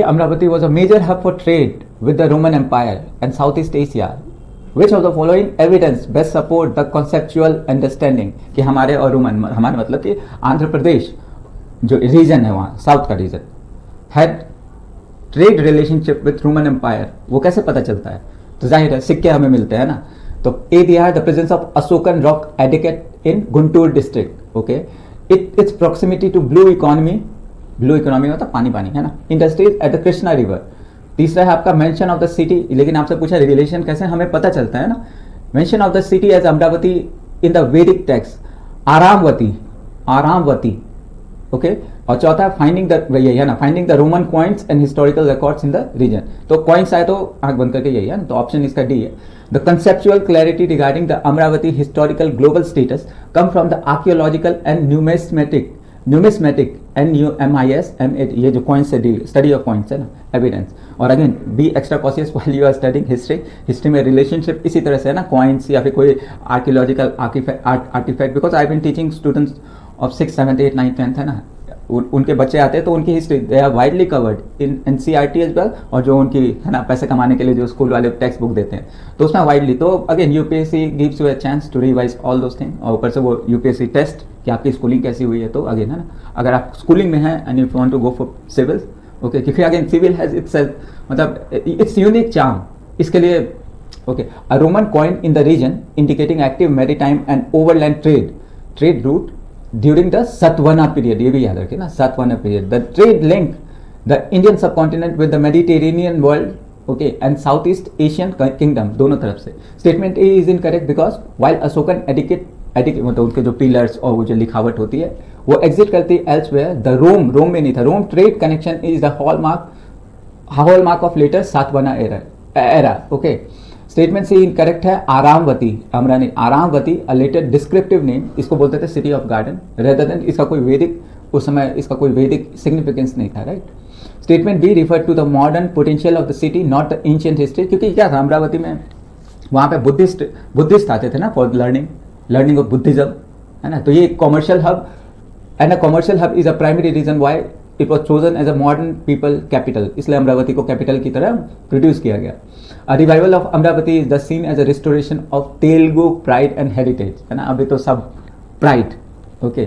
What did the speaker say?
Amravati was a major hub for trade with the Roman Empire and Southeast Asia. Which of the following evidence best support the conceptual understanding कि हमारे और Roman, हमारे मतलब कि आंध्र प्रदेश जो reason है वहाँ साउथ का region had trade relationship with Roman Empire, वो कैसे पता चलता है? तो जाहिर है सिक्के हमें मिलते हैं ना. तो ए दिया है the presence of Ashokan rock edict in Guntur district. Okay, its proximity to blue economy मतलब पानी पानी है ना, industries at the Krishna river. तीसरा है आपका मेंशन ऑफ द सिटी, लेकिन आपसे पूछा रिलेशन कैसे, हमें पता चलता है ना. Mention of the city as Amaravati in the Vedic text, Aramavati. Okay, और चौथा फाइंडिंग द, यही है ना, finding the Roman coins and historical records in the region. तो कॉइन्स आए तो आंख बंद करके यही है ना, तो ऑप्शन इसका डी है. The conceptual clarity regarding the Amravati historical global status come from the archaeological and numismatic NUMIS M8, ये जो कॉइन्स से स्टडी ऑफ कॉइन्स है ना, एविडेंस. और again be extra cautious while you are studying history में relationship इसी तरह से है ना, कॉइन्स या फिर कोई archaeological artifact. Because I been teaching students of 6th 7th 8th 9th 10th है ना, उनके बच्चे आते हैं तो उनकी history they are widely covered in NCERT as well, और जो उनकी है ना पैसे कमाने के लिए जो स्कूल वाले टेक्स्ट बुक देते हैं तो उसमें वाइडली. तो again UPSC gives you a chance to revise all those thing, और ऊपर से वो यूपीएससी टेस्ट कि आपकी स्कूलिंग कैसी हुई है. तो अगेन है ना, अगर आप स्कूलिंग में हैं and you want to go for civil, okay, क्योंकि अगेन सिविल हैज इट्सेल्फ मतलब इट्स यूनिक चार्म. इसके लिए okay, a Roman coin in the region indicating active maritime and overland trade route during the Satavahana period, ये भी याद रखिए ना, Satavahana period. The trade link the Indian subcontinent with the Mediterranean world, okay, and Southeast Asian kingdom, दोनों तरफ से. Statement A is incorrect because while Ashokan etiquette मतलब उनके जो पिलर्स और वो जो लिखावट होती है वो एग्जिट करती है elsewhere. The रोम में नहीं था. Rome trade connection is the hallmark of later Satavahana era. Okay, statement से इनकरेक्ट है. आरामवती अ लेटर डिस्क्रिप्टिव नेम, इसको बोलते थे city of garden rather than, इसका कोई वैदिक उस समय इसका कोई वैदिक सिग्निफिकेंस नहीं था, right. Statement be refer to the modern potential of the city not the ancient history, क्योंकि क्या था अमरावती में वहाँ पे बुद्धिस्ट आते थे ना फॉर लर्निंग ऑफ बुद्धिज्म, है ना. तो ये commercial hub and a commercial hub is a primary reason why it was chosen as a modern people capital, इसलिए अमरावती को कैपिटल की तरह प्रोड्यूस किया गया. A revival of Amravati is thus seen as a restoration of Telugu pride and heritage, है ना. अभी तो सब pride, okay.